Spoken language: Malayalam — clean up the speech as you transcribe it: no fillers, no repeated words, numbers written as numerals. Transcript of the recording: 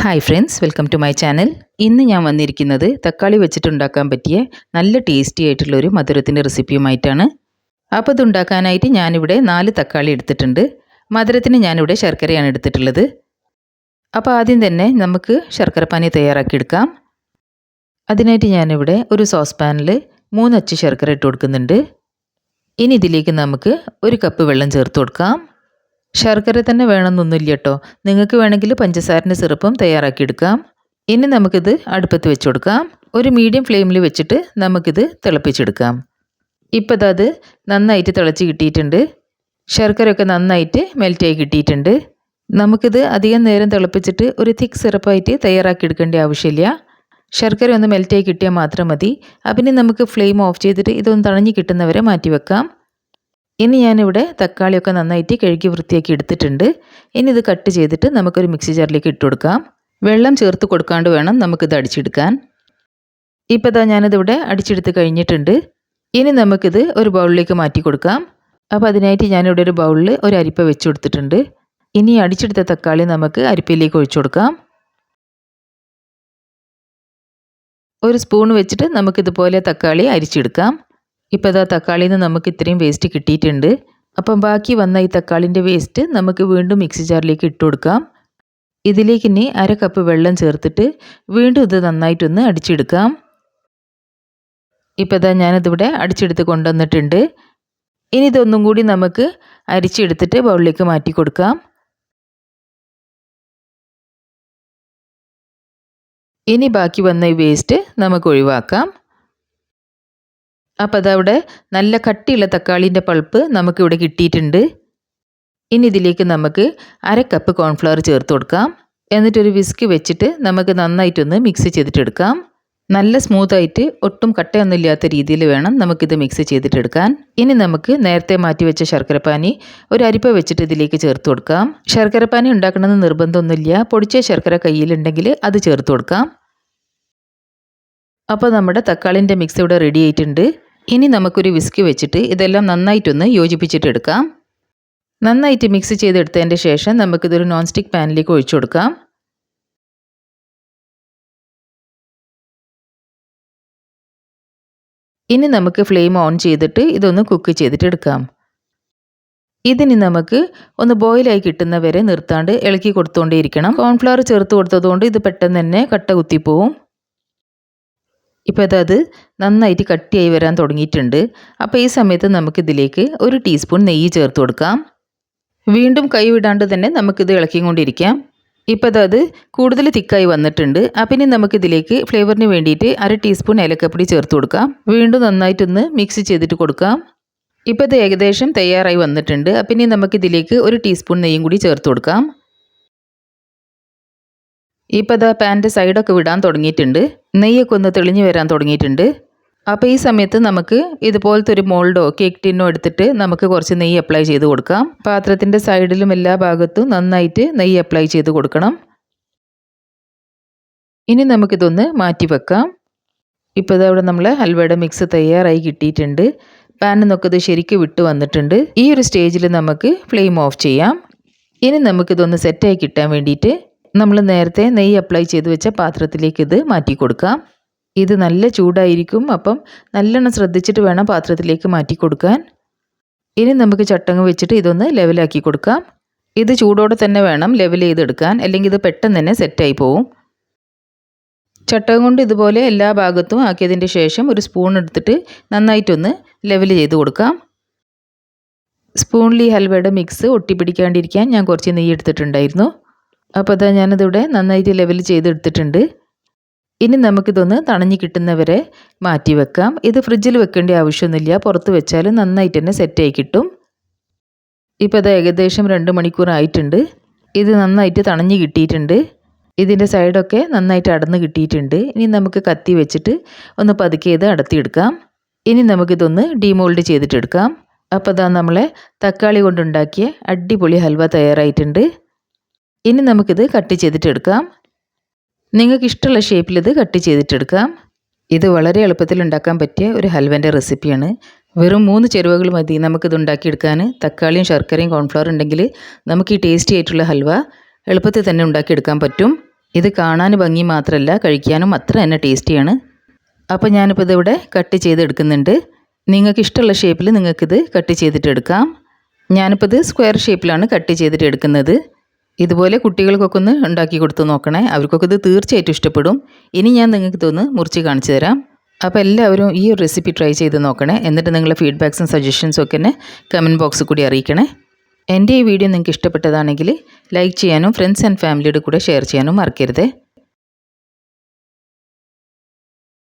Hi friends, welcome to my channel. ഇന്ന് ഞാൻ വന്നിരിക്കുന്നത് തക്കാളി വെച്ചിട്ടുണ്ടാക്കാൻ പറ്റിയ നല്ല ടേസ്റ്റി ആയിട്ടുള്ളൊരു മധുരത്തിൻ്റെ റെസിപ്പിയുമായിട്ടാണ്. അപ്പോൾ ഇതുണ്ടാക്കാനായിട്ട് ഞാനിവിടെ 4 തക്കാളി എടുത്തിട്ടുണ്ട്. മധുരത്തിന് ഞാനിവിടെ ശർക്കരയാണ് എടുത്തിട്ടുള്ളത്. അപ്പോൾ ആദ്യം തന്നെ നമുക്ക് ശർക്കരപ്പാനി തയ്യാറാക്കിയെടുക്കാം. അതിനായിട്ട് ഞാനിവിടെ ഒരു സോസ് പാനിൽ 3 അച്ച് ശർക്കര ഇട്ട് കൊടുക്കുന്നുണ്ട്. ഇനി ഇതിലേക്ക് നമുക്ക് 1 കപ്പ് വെള്ളം ചേർത്ത് കൊടുക്കാം. ശർക്കര തന്നെ വേണമെന്നൊന്നുമില്ല കേട്ടോ, നിങ്ങൾക്ക് വേണമെങ്കിൽ പഞ്ചസാരൻ്റെ സിറപ്പും തയ്യാറാക്കിയെടുക്കാം. ഇനി നമുക്കിത് അടുപ്പത്ത് വെച്ച് കൊടുക്കാം. ഒരു മീഡിയം ഫ്ലെയിമിൽ വെച്ചിട്ട് നമുക്കിത് തിളപ്പിച്ചെടുക്കാം. ഇപ്പോൾ അത് നന്നായിട്ട് തിളച്ച് കിട്ടിയിട്ടുണ്ട്. ശർക്കരയൊക്കെ നന്നായിട്ട് മെൽറ്റായി കിട്ടിയിട്ടുണ്ട്. നമുക്കിത് അധികം നേരം തിളപ്പിച്ചിട്ട് ഒരു തിക്ക് സിറപ്പായിട്ട് തയ്യാറാക്കിയെടുക്കേണ്ട ആവശ്യമില്ല. ശർക്കര ഒന്ന് മെൽറ്റായി കിട്ടിയാൽ മാത്രം മതി. അപ്പം നമുക്ക് ഫ്ലെയിം ഓഫ് ചെയ്തിട്ട് ഇതൊന്ന് തണഞ്ഞ് കിട്ടുന്നവരെ മാറ്റി വെക്കാം. ഇനി ഞാനിവിടെ തക്കാളിയൊക്കെ നന്നായിട്ട് കഴുകി വൃത്തിയാക്കി എടുത്തിട്ടുണ്ട്. ഇനി ഇത് കട്ട് ചെയ്തിട്ട് നമുക്കൊരു മിക്സി ജാറിലേക്ക് ഇട്ട് കൊടുക്കാം. വെള്ളം ചേർത്ത് കൊടുക്കാണ്ട് വേണം നമുക്കിത് അടിച്ചെടുക്കാൻ. ഇപ്പോൾ ഞാനിതിവിടെ അടിച്ചെടുത്ത് കഴിഞ്ഞിട്ടുണ്ട്. ഇനി നമുക്കിത് ഒരു ബൗളിലേക്ക് മാറ്റി കൊടുക്കാം. അപ്പോൾ അതിനായിട്ട് ഞാനിവിടെ ഒരു ബൗളിൽ ഒരു അരിപ്പ വെച്ച് കൊടുത്തിട്ടുണ്ട്. ഇനി അടിച്ചെടുത്ത തക്കാളി നമുക്ക് അരിപ്പയിലേക്ക് ഒഴിച്ചു കൊടുക്കാം. ഒരു സ്പൂൺ വെച്ചിട്ട് നമുക്കിതുപോലെ തക്കാളി അരിച്ചെടുക്കാം. ഇപ്പോൾ തക്കാളിയിൽ നിന്ന് നമുക്ക് ഇത്രയും വേസ്റ്റ് കിട്ടിയിട്ടുണ്ട്. അപ്പം ബാക്കി വന്ന ഈ തക്കാളിൻ്റെ വേസ്റ്റ് നമുക്ക് വീണ്ടും മിക്സി ജാറിലേക്ക് ഇട്ട് കൊടുക്കാം. ഇതിലേക്ക് ഇനി 1/2 കപ്പ് വെള്ളം ചേർത്തിട്ട് വീണ്ടും ഇത് നന്നായിട്ടൊന്ന് അടിച്ചെടുക്കാം. ഇപ്പോൾ ഞാനിതിവിടെ അടിച്ചെടുത്ത് കൊണ്ടുവന്നിട്ടുണ്ട്. ഇനി ഇതൊന്നും കൂടി നമുക്ക് അരിച്ചെടുത്തിട്ട് ബൗളിലേക്ക് മാറ്റി കൊടുക്കാം. ഇനി ബാക്കി വന്ന ഈ വേസ്റ്റ് നമുക്ക് ഒഴിവാക്കാം. അപ്പോൾ അതവിടെ നല്ല കട്ടിയുള്ള തക്കാളിൻ്റെ പൾപ്പ് നമുക്കിവിടെ കിട്ടിയിട്ടുണ്ട്. ഇനി ഇതിലേക്ക് നമുക്ക് 1/2 കപ്പ് കോൺഫ്ലവർ ചേർത്ത് കൊടുക്കാം. എന്നിട്ടൊരു വിസ്ക് വെച്ചിട്ട് നമുക്ക് നന്നായിട്ടൊന്ന് മിക്സ് ചെയ്തിട്ടെടുക്കാം. നല്ല സ്മൂത്തായിട്ട് ഒട്ടും കട്ടയൊന്നും ഇല്ലാത്ത രീതിയിൽ വേണം നമുക്കിത് മിക്സ് ചെയ്തിട്ടെടുക്കാൻ. ഇനി നമുക്ക് നേരത്തെ മാറ്റി വെച്ച ശർക്കരപ്പാനി ഒരു അരിപ്പ വെച്ചിട്ട് ഇതിലേക്ക് ചേർത്ത് കൊടുക്കാം. ശർക്കരപ്പാനി ഉണ്ടാക്കണമെന്ന് നിർബന്ധമൊന്നുമില്ല. പൊടിച്ച ശർക്കര കയ്യിലുണ്ടെങ്കിൽ അത് ചേർത്ത് കൊടുക്കാം. അപ്പോൾ നമ്മുടെ തക്കാളിൻ്റെ മിക്സ് ഇവിടെ റെഡി ആയിട്ടുണ്ട്. ഇനി നമുക്കൊരു വിസ്ക് വെച്ചിട്ട് ഇതെല്ലാം നന്നായിട്ടൊന്ന് യോജിപ്പിച്ചിട്ടെടുക്കാം. നന്നായിട്ട് മിക്സ് ചെയ്തെടുത്തതിൻ്റെ ശേഷം നമുക്കിതൊരു നോൺ സ്റ്റിക്ക് പാനിലേക്ക് ഒഴിച്ചു കൊടുക്കാം. ഇനി നമുക്ക് ഫ്ലെയിം ഓൺ ചെയ്തിട്ട് ഇതൊന്ന് കുക്ക് ചെയ്തിട്ടെടുക്കാം. ഇതിനി നമുക്ക് ഒന്ന് ബോയിലായി കിട്ടുന്നവരെ നിർത്താണ്ട് ഇളക്കി കൊടുത്തുകൊണ്ടേയിരിക്കണം. കോൺഫ്ലവർ ചേർത്ത് കൊടുത്തതുകൊണ്ട് ഇത് പെട്ടെന്ന് തന്നെ കട്ട കുത്തിപ്പോവും. ഇപ്പോൾ അത് നന്നായിട്ട് കട്ടിയായി വരാൻ തുടങ്ങിയിട്ടുണ്ട്. അപ്പോൾ ഈ സമയത്ത് നമുക്കിതിലേക്ക് 1 ടീസ്പൂൺ നെയ്യ് ചേർത്ത് കൊടുക്കാം. വീണ്ടും കൈ വിടാണ്ട് തന്നെ നമുക്കിത് ഇളക്കിക്കൊണ്ടിരിക്കാം. ഇപ്പോൾ അത് കൂടുതൽ തിക്കായി വന്നിട്ടുണ്ട്. അപ്പം ഇനി നമുക്കിതിലേക്ക് ഫ്ലേവറിന് വേണ്ടിയിട്ട് 1/2 ടീസ്പൂൺ ഏലക്കപ്പൊടി ചേർത്ത് കൊടുക്കാം. വീണ്ടും നന്നായിട്ടൊന്ന് മിക്സ് ചെയ്തിട്ട് കൊടുക്കാം. ഇപ്പോൾ ഇത് ഏകദേശം തയ്യാറായി വന്നിട്ടുണ്ട്. അപ്പം ഇനി നമുക്കിതിലേക്ക് 1 ടീസ്പൂൺ നെയ്യും കൂടി ചേർത്ത് കൊടുക്കാം. ഇപ്പോൾ പാൻ്റെ സൈഡൊക്കെ വിടാൻ തുടങ്ങിയിട്ടുണ്ട്. നെയ്യൊക്കെ ഒന്ന് തെളിഞ്ഞ് വരാൻ തുടങ്ങിയിട്ടുണ്ട്. അപ്പോൾ ഈ സമയത്ത് നമുക്ക് ഇതുപോലത്തെ ഒരു മോൾഡോ കേക്ക് ടിന്നോ എടുത്തിട്ട് നമുക്ക് കുറച്ച് നെയ്യ് അപ്ലൈ ചെയ്ത് കൊടുക്കാം. പാത്രത്തിൻ്റെ സൈഡിലും എല്ലാ ഭാഗത്തും നന്നായിട്ട് നെയ്യ് അപ്ലൈ ചെയ്ത് കൊടുക്കണം. ഇനി നമുക്കിതൊന്ന് മാറ്റി വെക്കാം. ഇപ്പോൾ അവിടെ നമ്മൾ ഹൽവയുടെ മിക്സ് തയ്യാറായി കിട്ടിയിട്ടുണ്ട്. പാനിൽ നിന്നൊക്കെ ഇത് ശരിക്കും വിട്ട് വന്നിട്ടുണ്ട്. ഈ ഒരു സ്റ്റേജിൽ നമുക്ക് ഫ്ലെയിം ഓഫ് ചെയ്യാം. ഇനി നമുക്കിതൊന്ന് സെറ്റായി കിട്ടാൻ വേണ്ടിയിട്ട് നമ്മൾ നേരത്തെ നെയ്യ് അപ്ലൈ ചെയ്ത് വെച്ച പാത്രത്തിലേക്ക് ഇത് മാറ്റി കൊടുക്കാം. ഇത് നല്ല ചൂടായിരിക്കും. അപ്പം നല്ലോണം ശ്രദ്ധിച്ചിട്ട് വേണം പാത്രത്തിലേക്ക് മാറ്റി കൊടുക്കാൻ. ഇനി നമുക്ക് ചട്ടങ്ങ് വെച്ചിട്ട് ഇതൊന്ന് ലെവലാക്കി കൊടുക്കാം. ഇത് ചൂടോടെ തന്നെ വേണം ലെവൽ ചെയ്തെടുക്കാൻ, അല്ലെങ്കിൽ ഇത് പെട്ടെന്ന് തന്നെ സെറ്റായി പോവും. ചട്ടകം കൊണ്ട് ഇതുപോലെ എല്ലാ ഭാഗത്തും ആക്കിയതിൻ്റെ ശേഷം ഒരു സ്പൂൺ എടുത്തിട്ട് നന്നായിട്ടൊന്ന് ലെവൽ ചെയ്ത് കൊടുക്കാം. സ്പൂണിൽ ഈ ഹൽവയുടെ മിക്സ് ഒട്ടിപ്പിടിക്കാണ്ടിരിക്കാൻ ഞാൻ കുറച്ച് നെയ്യ് എടുത്തിട്ടുണ്ടായിരുന്നു. അപ്പോൾ ഞാനതിവിടെ നന്നായിട്ട് ലെവൽ ചെയ്തെടുത്തിട്ടുണ്ട്. ഇനി നമുക്കിതൊന്ന് തണഞ്ഞ് കിട്ടുന്നവരെ മാറ്റി വെക്കാം. ഇത് ഫ്രിഡ്ജിൽ വെക്കേണ്ട ആവശ്യമൊന്നുമില്ല. പുറത്ത് വെച്ചാൽ നന്നായിട്ട് തന്നെ സെറ്റായി കിട്ടും. ഇപ്പോൾ അത് ഏകദേശം 2 മണിക്കൂർ ആയിട്ടുണ്ട്. ഇത് നന്നായിട്ട് തണഞ്ഞ് കിട്ടിയിട്ടുണ്ട്. ഇതിൻ്റെ സൈഡൊക്കെ നന്നായിട്ട് അടന്ന് കിട്ടിയിട്ടുണ്ട്. ഇനി നമുക്ക് കത്തി വെച്ചിട്ട് ഒന്ന് പതുക്കെ ഇത് അടത്തിയെടുക്കാം. ഇനി നമുക്കിതൊന്ന് ഡീമോൾഡ് ചെയ്തിട്ടെടുക്കാം. അപ്പോൾ നമ്മളെ തക്കാളി കൊണ്ടുണ്ടാക്കിയ അടിപൊളി ഹൽവ തയ്യാറായിട്ടുണ്ട്. ഇനി നമുക്കിത് കട്ട് ചെയ്തിട്ടെടുക്കാം. നിങ്ങൾക്ക് ഇഷ്ടമുള്ള ഷേപ്പിൽ ഇത് കട്ട് ചെയ്തിട്ടെടുക്കാം. ഇത് വളരെ എളുപ്പത്തിൽ ഉണ്ടാക്കാൻ പറ്റിയ ഒരു ഹൽവൻ്റെ റെസിപ്പിയാണ്. വെറും 3 ചേരുവകൾ മതി നമുക്കിത് ഉണ്ടാക്കിയെടുക്കാൻ. തക്കാളിയും ശർക്കരയും കോൺഫ്ലവർ ഉണ്ടെങ്കിൽ നമുക്ക് ഈ ടേസ്റ്റി ആയിട്ടുള്ള ഹൽവ എളുപ്പത്തിൽ തന്നെ ഉണ്ടാക്കിയെടുക്കാൻ പറ്റും. ഇത് കാണാൻ ഭംഗി മാത്രമല്ല കഴിക്കാനും അത്ര തന്നെ ടേസ്റ്റിയാണ്. അപ്പോൾ ഞാനിപ്പോൾ ഇതിവിടെ കട്ട് ചെയ്തെടുക്കുന്നുണ്ട്. നിങ്ങൾക്ക് ഇഷ്ടമുള്ള ഷേപ്പിൽ നിങ്ങൾക്കിത് കട്ട് ചെയ്തിട്ട് എടുക്കാം. ഞാനിപ്പോൾ ഇത് സ്ക്വയർ ഷേപ്പിലാണ് കട്ട് ചെയ്തിട്ട് എടുക്കുന്നത്. ഇതുപോലെ കുട്ടികൾക്കൊക്കെ ഒന്ന് ഉണ്ടാക്കി കൊടുത്ത് നോക്കണേ. അവർക്കൊക്കെ ഇത് തീർച്ചയായിട്ടും ഇഷ്ടപ്പെടും. ഇനി ഞാൻ നിങ്ങൾക്ക് ഇതൊന്ന് മുറിച്ച് കാണിച്ചു തരാം. അപ്പോൾ എല്ലാവരും ഈ ഒരു റെസിപ്പി ട്രൈ ചെയ്ത് നോക്കണേ. എന്നിട്ട് നിങ്ങളുടെ ഫീഡ്ബാക്സും സജഷൻസും ഒക്കെ എന്നെ കമൻറ്റ് ബോക്സിൽ കൂടി അറിയിക്കണേ. എൻ്റെ ഈ വീഡിയോ നിങ്ങൾക്ക് ഇഷ്ടപ്പെട്ടതാണെങ്കിൽ ലൈക്ക് ചെയ്യാനും ഫ്രണ്ട്സ് ആൻഡ് ഫാമിലിയുടെ കൂടെ ഷെയർ ചെയ്യാനും മറക്കരുത്.